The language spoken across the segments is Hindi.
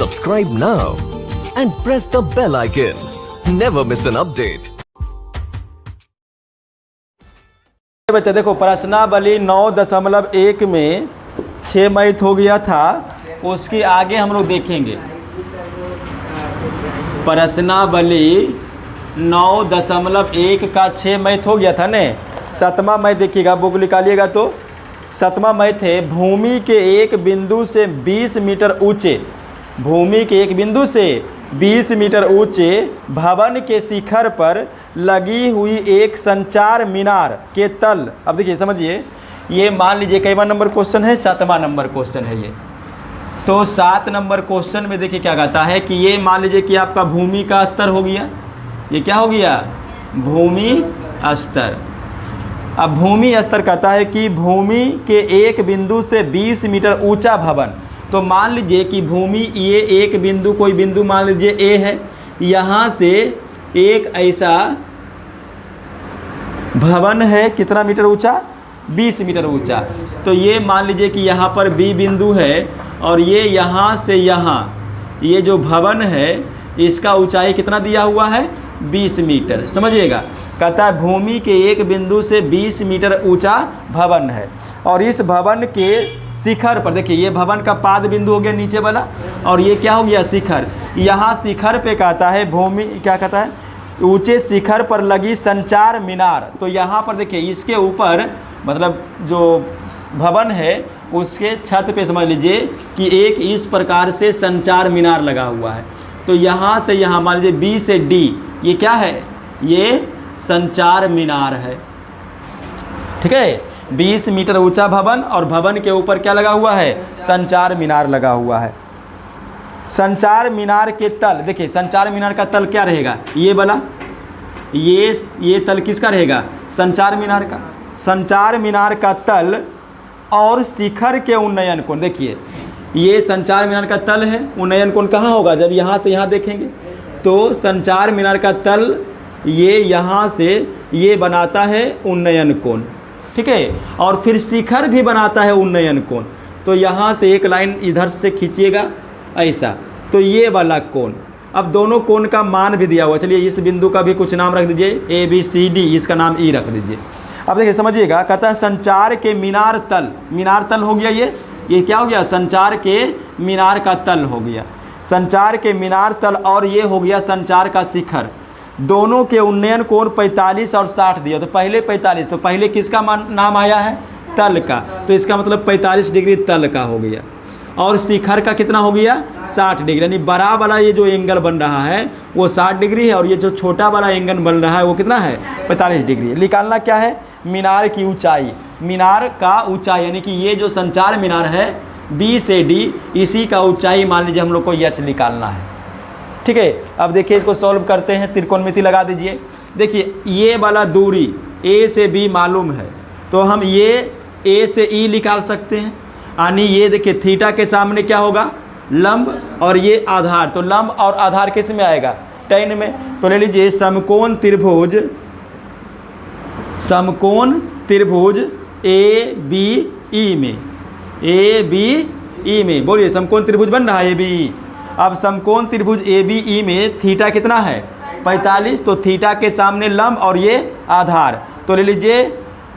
Subscribe now and press the bell icon. Never miss an update. बच्चा देखो, प्रश्नावली 9.1 में 6 मैथ हो गया था, उसके आगे हम लोग देखेंगे। प्रश्नावली 9.1 का 6 मैथ हो गया था ने। 7वां मैथ देखिएगा, बुक निकालिएगा तो 7वां मैथ है भूमि के एक बिंदु से 20 मीटर ऊंचे, भूमि के एक बिंदु से 20 मीटर ऊंचे भवन के शिखर पर लगी हुई एक संचार मीनार के तल। अब देखिए समझिए, ये मान लीजिए कईवां नंबर क्वेश्चन है, 7वां नंबर क्वेश्चन है ये। तो 7 नंबर क्वेश्चन में देखिए क्या कहता है कि ये मान लीजिए कि आपका भूमि का स्तर हो गया, ये क्या हो गया, भूमि स्तर। अब भूमि स्तर कहता है कि भूमि के एक बिंदु से 20 मीटर ऊंचा भवन। तो मान लीजिए कि भूमि ये एक बिंदु, कोई बिंदु मान लीजिए ए है, यहाँ से एक ऐसा भवन है, कितना मीटर ऊंचा, 20 मीटर ऊंचा। तो ये मान लीजिए कि यहाँ पर बी बिंदु है और ये यहाँ से यहाँ, ये जो भवन है इसका ऊंचाई कितना दिया हुआ है, 20 मीटर। समझिएगा, कहता है भूमि के एक बिंदु से 20 मीटर ऊंचा भवन है और इस भवन के शिखर पर, देखिए ये भवन का पाद बिंदु हो गया नीचे वाला और ये क्या हो गया, शिखर। यहाँ शिखर पे कहता है भूमि, क्या कहता है, ऊंचे शिखर पर लगी संचार मीनार। तो यहाँ पर देखिए इसके ऊपर, मतलब जो भवन है उसके छत पे समझ लीजिए कि एक इस प्रकार से संचार मीनार लगा हुआ है। तो यहाँ से यहाँ मान लीजिए बी से डी, ये क्या है, ये संचार मीनार है। ठीक है, 20 मीटर ऊंचा भवन और भवन के ऊपर क्या लगा हुआ है, संचार मीनार लगा हुआ है। संचार मीनार के तल, देखिए संचार मीनार का तल क्या रहेगा, ये वाला, ये तल किसका रहेगा, संचार मीनार का। संचार मीनार का तल और शिखर के उन्नयन कोण, देखिए ये संचार मीनार का तल है, उन्नयन कोण कहाँ होगा, जब यहाँ से यहाँ देखेंगे तो संचार मीनार का तल ये यहाँ से ये बनाता है उन्नयन कोण। ठीक है, और फिर शिखर भी बनाता है उन्नयन कोण। तो यहाँ से एक लाइन इधर से खींचिएगा ऐसा, तो ये वाला कोण। अब दोनों कोण का मान भी दिया हुआ, चलिए इस बिंदु का भी कुछ नाम रख दीजिए, ए बी सी डी, इसका नाम ई रख दीजिए। अब देखिए समझिएगा, कहता है संचार के मीनार तल, मीनार तल हो गया, ये क्या हो गया, संचार के मीनार का तल हो गया, संचार के मीनार तल, और ये हो गया संचार का शिखर। दोनों के उन्नयन कोण 45 और 60 दिया। तो पहले 45, तो पहले किसका नाम आया है, तल का, तो इसका मतलब 45 डिग्री तल का हो गया। और शिखर का कितना हो गया, 60 डिग्री, यानी बड़ा वाला ये जो एंगल बन रहा है वो 60 डिग्री है और ये जो छोटा वाला एंगल बन रहा है वो कितना है, 45 डिग्री। निकालना क्या है, मीनार की ऊंचाई, मीनार का ऊंचाई, यानी कि ये जो संचार मीनार है बी से डी, इसी का ऊंचाई मान लीजिए हम लोग को एच निकालना है। ठीक है, अब देखिए इसको सॉल्व करते हैं, त्रिकोणमिति लगा दीजिए। देखिए ये वाला दूरी ए से बी मालूम है, तो हम ये ए से ई निकाल सकते हैं, यानी ये देखिए थीटा के सामने क्या होगा, लंब, और ये आधार। तो लंब और आधार किस में आएगा, tan में। तो ले लीजिए समकोण त्रिभुज, समकोण त्रिभुज ए बी ई में, ए बी ई में, बोलिए समकोण त्रिभुज बन रहा है ए बी ई। अब समकोण त्रिभुज ए बी ई में थीटा कितना है, 45, तो थीटा के सामने लंब और ये आधार। तो ले लीजिए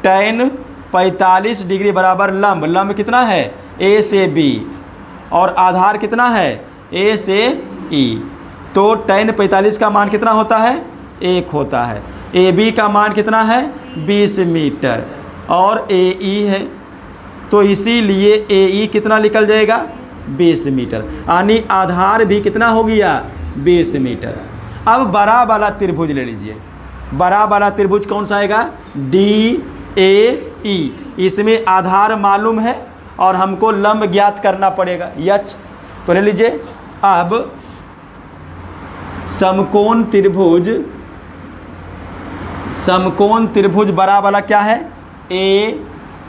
tan 45 डिग्री बराबर लंब, लंब कितना है, ए से बी, और आधार कितना है, ए से ई। तो tan 45 का मान कितना होता है, 1 होता है। ए बी का मान कितना है, 20 मीटर, और ए ई है, तो इसीलिए ए ई कितना निकल जाएगा, 20 मीटर, यानी आधार भी कितना हो गया, 20 मीटर। अब बड़ा वाला त्रिभुज ले लीजिए, बड़ा वाला त्रिभुज कौन सा आएगा, डी ए ई, इसमें आधार मालूम है और हमको लंब ज्ञात करना पड़ेगा, एच। तो ले लीजिए, अब समकोण त्रिभुज, समकोण त्रिभुज बड़ा वाला क्या है, ए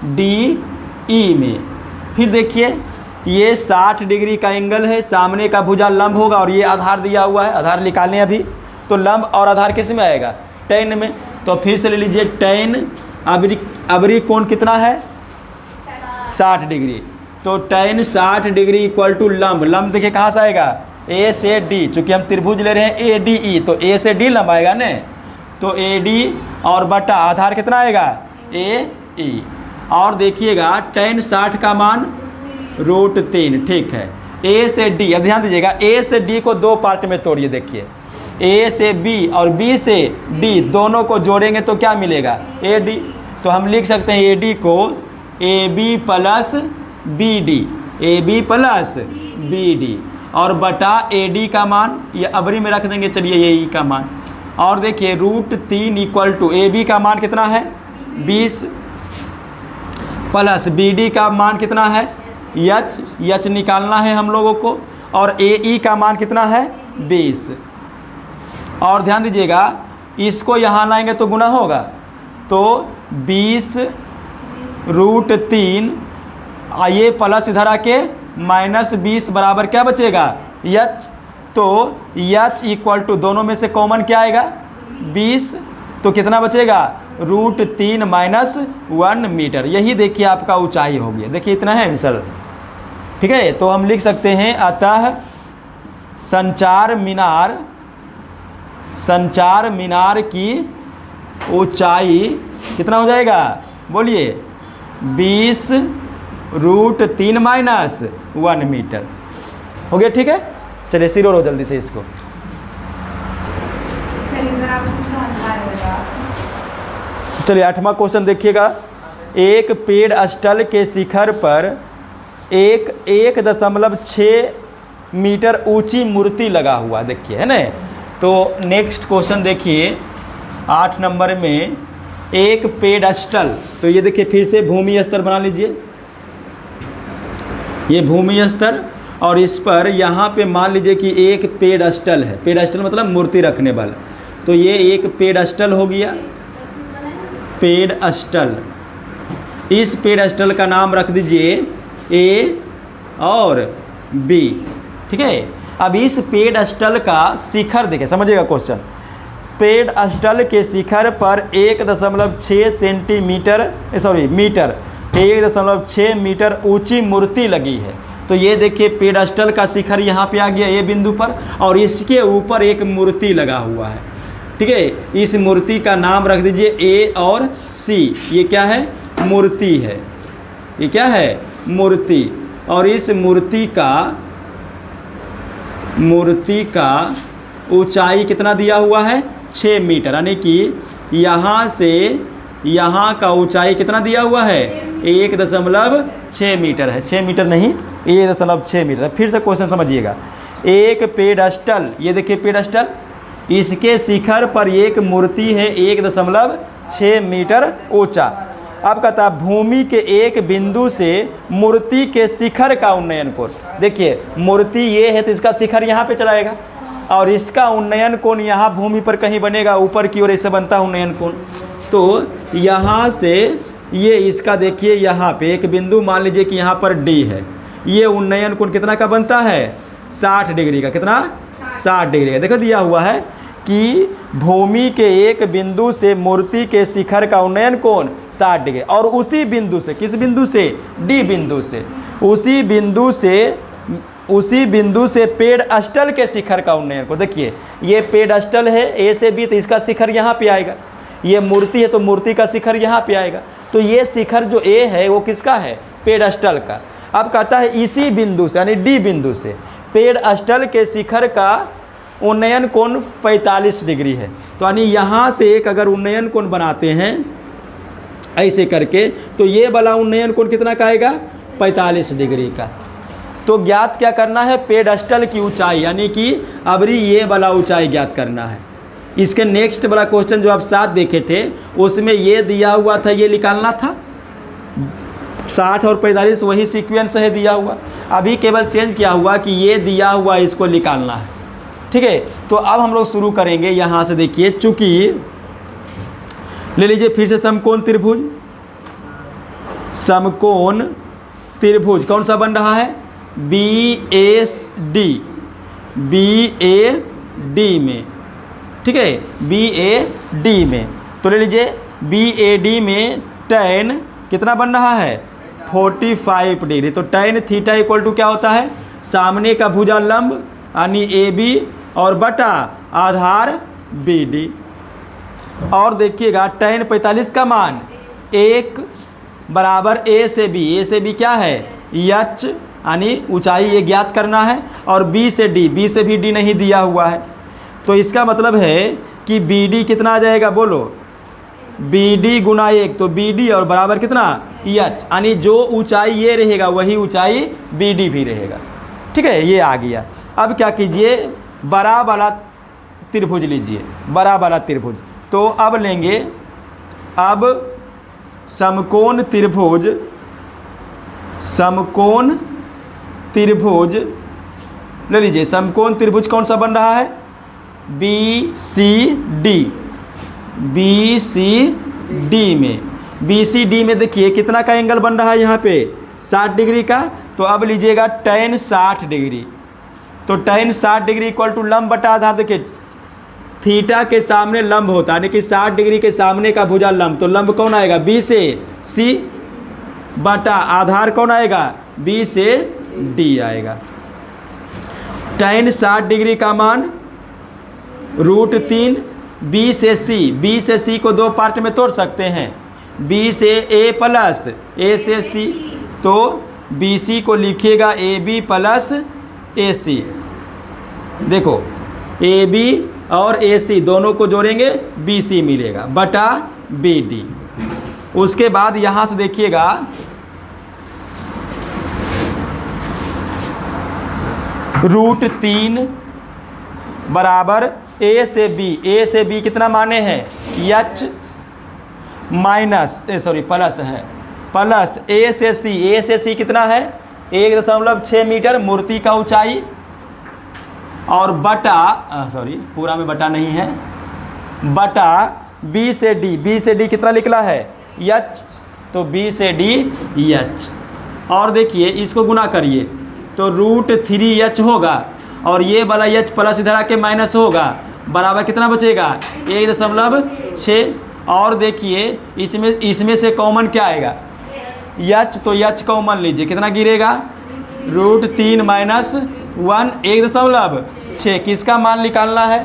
डी ई में, फिर देखिए ये 60 डिग्री का एंगल है, सामने का भुजा लंब होगा और ये आधार दिया हुआ है, आधार निकालने अभी, तो लंब और आधार किस में आएगा, tan में। तो फिर से ले लीजिए tan, अबरी कोण कितना है, 60 डिग्री, तो tan 60 डिग्री इक्वल टू लंब, लंब देखिए कहाँ से आएगा, ए से डी, चूँकि हम त्रिभुज ले रहे हैं ए डी ई, तो ए से डी लंब आएगा न, तो ए डी और बटा आधार कितना आएगा ए ई। और देखिएगा tan 60 का मान √3, ठीक है। ए से डी, अब ध्यान दीजिएगा ए से डी को दो पार्ट में तोड़िए, देखिए ए से बी और बी से डी दोनों को जोड़ेंगे तो क्या मिलेगा ए डी, तो हम लिख सकते हैं ए डी को a b plus b d, a b plus b d और बटा ए डी का मान ये अबरी में रख देंगे, चलिए ये ई का मान। और देखिए √3 इक्वल टू ए बी का मान कितना है 20 प्लस बी डी का मान कितना है एच निकालना है हम लोगों को, और ए ई का मान कितना है 20। और ध्यान दीजिएगा इसको यहाँ लाएंगे तो गुना होगा, तो 20 √3 ये प्लस इधर आके -20 बराबर क्या बचेगा एच, तो एच इक्वल टू दोनों में से कॉमन क्या आएगा 20, तो कितना बचेगा √3 - 1 मीटर। यही देखिए आपका ऊंचाई हो गया, देखिए इतना है आंसर, ठीक है। तो हम लिख सकते हैं अतः संचार मीनार की ऊंचाई कितना हो जाएगा बोलिए 20 √3 - 1 मीटर हो गया, ठीक है। चलिए सिरो रो जल्दी से इसको। चलिए 8वां क्वेश्चन देखिएगा, एक पेड़ स्थल के शिखर पर 1.6 मीटर ऊंची मूर्ति लगा हुआ, देखिए है ना। तो नेक्स्ट क्वेश्चन देखिए 8 नंबर में, एक पेड़ स्थल, तो ये देखिए फिर से भूमि स्तर बना लीजिए, ये भूमि स्तर, और इस पर यहाँ पे मान लीजिए कि एक पेड़ स्थल है, पेड़ स्थल मतलब मूर्ति रखने वाला, तो ये एक पेड़ स्थल हो गया, पेड़ स्थल। इस पेड़ स्थल का नाम रख दीजिए ए और बी, ठीक है। अब इस पेड़ स्थल का शिखर देखिए, समझिएगा क्वेश्चन, पेड़ स्थल के शिखर पर 1.6 सेंटीमीटर मीटर 1.6 मीटर ऊंची मूर्ति लगी है। तो ये देखिए पेड़ स्थल का शिखर यहाँ पे आ गया ए बिंदु पर, और इसके ऊपर एक मूर्ति लगा हुआ है, ठीक है। इस मूर्ति का नाम रख दीजिए ए और सी, ये क्या है मूर्ति है, ये क्या है मूर्ति, और इस मूर्ति का ऊंचाई कितना दिया हुआ है 6 मीटर, यानी कि यहाँ से यहाँ का ऊंचाई कितना दिया हुआ है 1.6 मीटर है, 6 मीटर नहीं 1.6 मीटर। फिर से क्वेश्चन समझिएगा, एक पेड़ स्थल, ये देखिए पेड़ स्थल, इसके शिखर पर एक मूर्ति है 1.6 मीटर ऊंचा। अब कहता है भूमि के एक बिंदु से मूर्ति के शिखर का उन्नयन कोण, देखिए मूर्ति ये है तो इसका शिखर यहाँ पे चलाएगा, और इसका उन्नयन कोण यहाँ भूमि पर कहीं बनेगा, ऊपर की ओर ऐसे बनता है उन्नयन कोण। तो यहाँ से ये इसका देखिए यहाँ पे एक बिंदु मान लीजिए कि यहाँ पर डी है, ये उन्नयन कोण कितना का बनता है 60 डिग्री का, कितना 60 डिग्री का। देखो दिया हुआ है कि भूमि के एक बिंदु से मूर्ति के शिखर का उन्नयन कोण 60 डिग्री, और उसी बिंदु से, किस बिंदु से डी बिंदु से, उसी बिंदु से पेड़ स्थल के शिखर का उन्नयन को, देखिए ये पेड़ स्थल है ए से बी, तो इसका शिखर यहाँ पे आएगा, ये मूर्ति है तो मूर्ति का शिखर यहाँ पे आएगा, तो ये शिखर जो ए है वो किसका है पेड़ स्थल का। अब कहता है इसी बिंदु से यानी डी बिंदु से पेड़ स्थल के शिखर का उन्नयन कोण 45 डिग्री है, तो यानी यहाँ से एक अगर उन्नयन कोण बनाते हैं ऐसे करके, तो ये वाला उन्नयन कोण कितना का आएगा 45 डिग्री का। तो ज्ञात क्या करना है पेड़ स्थल की ऊंचाई, यानी कि अबरी ये वाला ऊंचाई ज्ञात करना है। इसके नेक्स्ट वाला क्वेश्चन जो आप 7 देखे थे उसमें ये दिया हुआ था, ये निकालना था 60 और 45 वही सीक्वेंस है दिया हुआ, अभी केवल चेंज किया हुआ कि ये दिया हुआ इसको निकालना है, ठीक है। तो अब हम लोग शुरू करेंगे यहाँ से, देखिए चूंकि ले लीजिए फिर से समकोण त्रिभुज कौन सा बन रहा है BAD में, ठीक है BAD में। तो ले लीजिए BAD में tan कितना बन रहा है 45 डिग्री। तो tan थीटा इक्वल टू क्या होता है, सामने का भुजा लंब यानी ए बी और बटा आधार बी डी। और देखिएगा tan 45 का मान 1 बराबर ए से बी क्या है एच यानी ऊंचाई ये ज्ञात करना है, और बी से डी नहीं दिया हुआ है। तो इसका मतलब है कि बी डी कितना आ जाएगा बोलो, बी डी गुना 1, तो बी डी और बराबर कितना एच, यानी जो ऊंचाई ये रहेगा वही ऊंचाई बी डी भी रहेगा। ठीक है, ये आ गया। अब क्या कीजिए, बड़ा वाला त्रिभुज लीजिए, बड़ा वाला त्रिभुज। तो अब लेंगे, अब समकोण त्रिभुज ले लीजिए। समकोण त्रिभुज कौन सा बन रहा है, बी सी डी में देखिए कितना का एंगल बन रहा है यहाँ पे 60 डिग्री का। तो अब लीजिएगा tan 60 डिग्री। तो tan 60 डिग्री इक्वल टू लंब बटा आधार। देखिए थीटा के सामने लंब होता है, यानी कि 60 डिग्री के सामने का भुजा लंब, तो लंब कौन आएगा, बी से सी बटा आधार कौन आएगा, बी से डी आएगा। tan 60 डिग्री का मान √3 बी से सी को दो पार्ट में तोड़ सकते हैं, बी से ए प्लस ए से सी। तो बी सी को लिखिएगा ए बी प्लस ए सी। देखो ए बी और ए सी दोनों को जोड़ेंगे बी सी मिलेगा बटा बी डी। उसके बाद यहाँ से देखिएगा √3 बराबर ए से बी कितना माने हैं एच माइनस प्लस है, प्लस ए से सी कितना है 1.6 मीटर मूर्ति का ऊंचाई, और बटा पूरा में बटा नहीं है, बटा बी से डी कितना निकला है एच, तो बी से डी एच। और देखिए इसको गुना करिए तो √3h होगा, और ये वाला एच प्लस इधर आके माइनस होगा, बराबर कितना बचेगा 1.6। और देखिए इसमें से कॉमन क्या आएगा एच, तो एच कॉमन लीजिए, कितना गिरेगा √3 माइनस 1 1.6। किसका मान निकालना है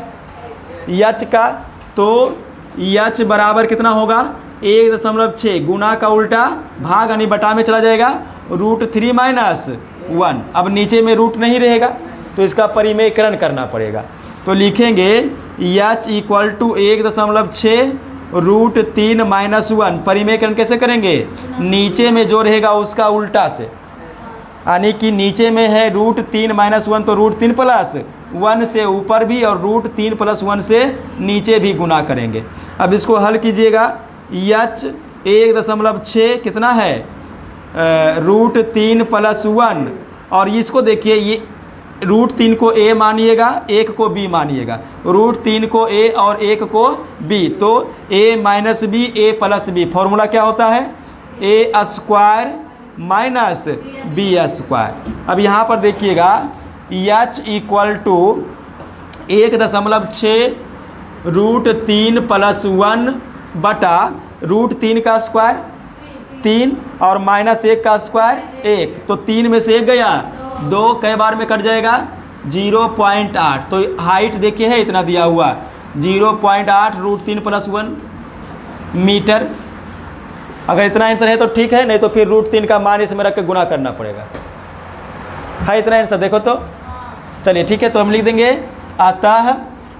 एच का, तो एच बराबर कितना होगा 1.6, गुना का उल्टा भाग यानी बटा में चला जाएगा √3 माइनस 1। अब नीचे में रूट नहीं रहेगा तो इसका परिमेयकरण करना पड़ेगा। तो लिखेंगे एच इक्वल टू 1.6 √3 माइनस 1। परिमेयकरण कैसे करेंगे, नीचे में जो रहेगा उसका उल्टा से, यानी कि नीचे में है √3 माइनस 1, तो √3 प्लस 1 से ऊपर भी और √3 प्लस 1 से नीचे भी गुना करेंगे। अब इसको हल कीजिएगा, एच 1.6 कितना है √3 प्लस 1, और इसको देखिए ये √3 को a मानिएगा, 1 को b मानिएगा, √3 को a और 1 को b, तो a minus b a plus b. Formula क्या होता है a square minus b square. अब यहाँ पर देखिएगा एच इक्वल टू 1.6 √3 प्लस 1 बटा √3 का स्क्वायर 3 और माइनस 1 का स्क्वायर 1, तो 3 में से 1 गया, 2 कई बार में कट जाएगा 0.8। तो हाइट देखिए है इतना दिया हुआ 0.8 √3 प्लस 1 मीटर। अगर इतना आंसर है तो ठीक है, नहीं तो फिर √3 का मान इसमें रख के गुना करना पड़ेगा। है इतना आंसर, देखो तो चलिए ठीक है। तो हम लिख देंगे अतः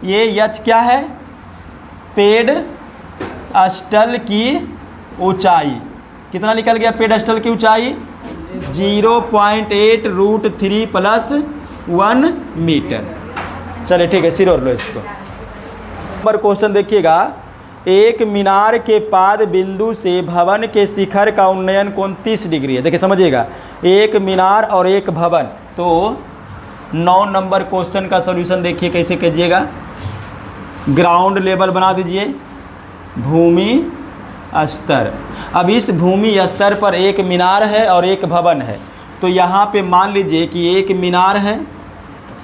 ये एच क्या है, पेड़ स्थल की ऊंचाई कितना निकल गया, पेड़ स्थल की ऊंचाई 0.8 √3 प्लस 1 मीटर। चलिए ठीक है, सिर और लो इसको। नंबर क्वेश्चन देखिएगा, एक मीनार के पाद बिंदु से भवन के शिखर का उन्नयन कोण 30 डिग्री है। देखिए समझिएगा, एक मीनार और एक भवन। तो 9 नंबर क्वेश्चन का सॉल्यूशन देखिए कैसे कीजिएगा। ग्राउंड लेवल बना दीजिए, भूमि स्तर। अब इस भूमि स्तर पर एक मीनार है और एक भवन है। तो यहाँ पे मान लीजिए कि एक मीनार है,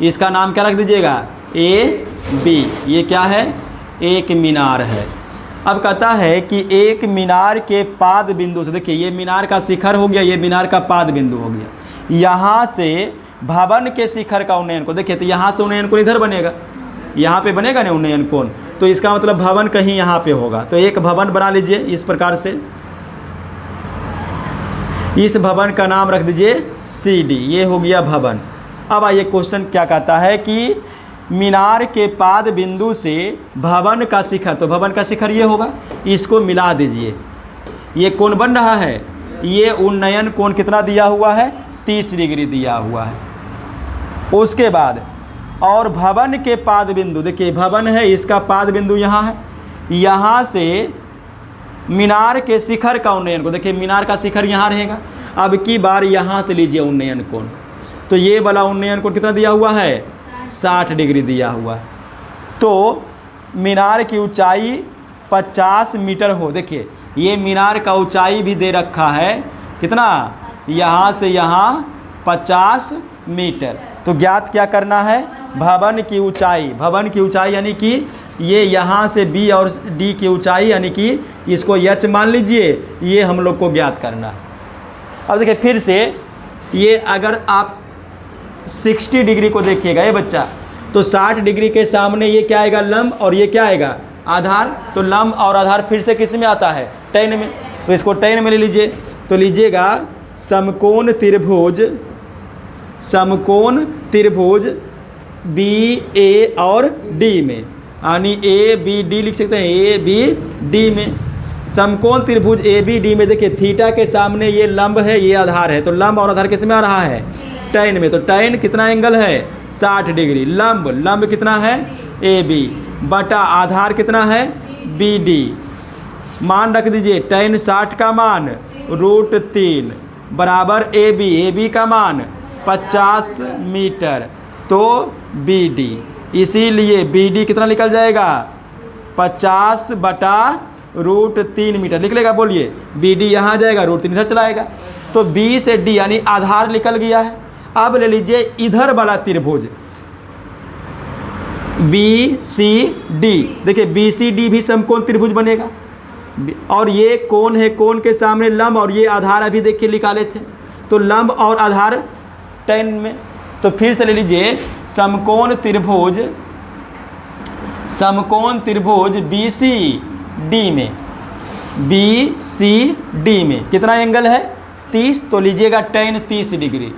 इसका नाम क्या रख दीजिएगा A B। ये क्या है, एक मीनार है। अब कहता है कि एक मीनार के पाद बिंदु से, देखिए ये मीनार का शिखर हो गया, ये मीनार का पाद बिंदु हो गया, यहाँ से भवन के शिखर का उन्नयन कोण, देखिए तो यहाँ से उन्नयन कोण इधर बनेगा, यहाँ पे बनेगा ना उन्नयन कोण, तो इसका मतलब भवन कहीं यहाँ पे होगा। तो एक भवन बना लीजिए इस प्रकार से, इस भवन का नाम रख दीजिए CD, ये हो गया भवन। अब आइए क्वेश्चन क्या कहता है कि मीनार के पाद बिंदु से भवन का शिखर, तो भवन का शिखर ये होगा, इसको मिला दीजिए, ये कोण बन रहा है, ये उन्नयन कोण कितना दिया हुआ है, 30 डिग्री दिया हुआ है। उसके बाद और भवन के पाद बिंदु, देखिए भवन है, इसका पाद बिंदु यहाँ है, यहाँ से मीनार के शिखर का उन्नयन कोण, देखिए मीनार का शिखर यहाँ रहेगा, अब की बार यहाँ से लीजिए उन्नयन कोण, तो ये वाला उन्नयन कोण कितना दिया हुआ है, 60 डिग्री दिया हुआ है। तो मीनार की ऊंचाई 50 मीटर हो, देखिए ये मीनार का ऊंचाई भी दे रखा है, कितना, यहाँ से यहाँ 50 मीटर। तो ज्ञात क्या करना है, भवन की ऊंचाई, भवन की ऊंचाई यानी कि ये यहाँ से B और D की ऊंचाई यानी कि इसको H मान लीजिए, ये हम लोग को ज्ञात करना है। अब देखिए फिर से ये अगर आप 60 डिग्री को देखिएगा ये बच्चा, तो 60 डिग्री के सामने ये क्या आएगा, लंब, और ये क्या आएगा, आधार। तो लंब और आधार फिर से किस में आता है, tan में, तो इसको tan में ले लीजिए। तो लीजिएगा समकोण त्रिभुज, समकोण त्रिभुज BA और D में, यानी ABD लिख सकते हैं, ABD में समकोण त्रिभुज ABD में, देखिए थीटा के सामने ये लंब है, ये आधार है, तो लंब और आधार किस में आ रहा है, tan में। तो tan कितना एंगल है, 60 डिग्री। लंब, लंब कितना है, AB बटा आधार कितना है, BD। मान रख दीजिए, tan 60 का मान √3 बराबर AB, AB का मान 50 मीटर, तो BD, इसीलिए BD कितना निकल जाएगा, 50 बटा √3 मीटर लिख लेगा, बोलिए BD यहाँ जाएगा, √3 इधर चलाएगा, तो B से D यानी आधार निकल गया है। अब ले लीजिए इधर वाला त्रिभुज BCD, देखिए BCD भी समकोण त्रिभुज बनेगा, और ये कोण है, कोण के सामने लंब और ये आधार अभी देखिए निकाले थे, तो लंब और आधार tan में। तो फिर से ले लीजिए समकोण त्रिभुज, समकोण त्रिभुज BCD में, BCD में कितना एंगल है, 30, तो लीजिएगा tan 30 degree,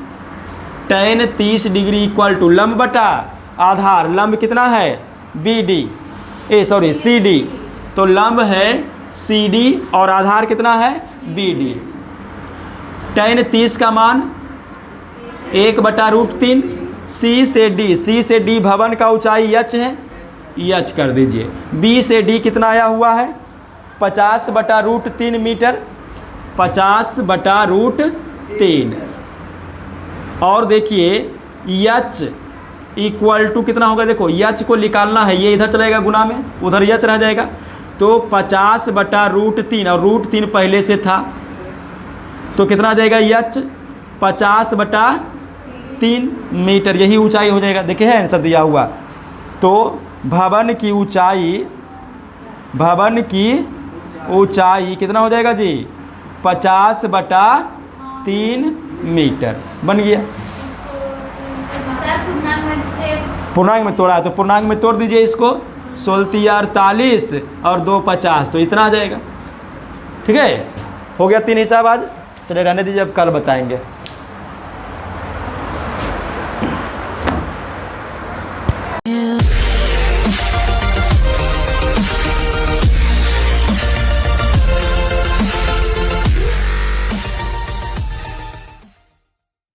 tan 30 degree equal to लंब बटा आधार, लंब कितना है BD, CD, तो लंब है CD और आधार कितना है BD। tan 30 का मान 1 बटा √3, C से D भवन का ऊंचाई H है, H कर दीजिए। B से D कितना आया हुआ है, 50 बटा √3 मीटर, 50 बटा √3। और देखिए H इक्वल टू कितना होगा, देखो H को निकालना है, ये इधर चलेगा गुना में, उधर H रह जाएगा, तो 50 बटा √3, और √3 पहले से था, तो कितना आ जाएगा H, 50 बटा 3 मीटर, यही ऊंचाई हो जाएगा। देखिए है आंसर दिया हुआ। तो भवन की ऊंचाई, भवन की ऊंचाई कितना हो जाएगा जी, 50 बटा 3 मीटर बन गया। पूर्णांक में तोड़ा है, तो पूर्णांक में तोड़ दीजिए इसको, 16 48 और 2 50, तो इतना आ जाएगा। ठीक है, हो गया 3 हिसाब आज। चलिए रहने दीजिए, अब कल बताएंगे।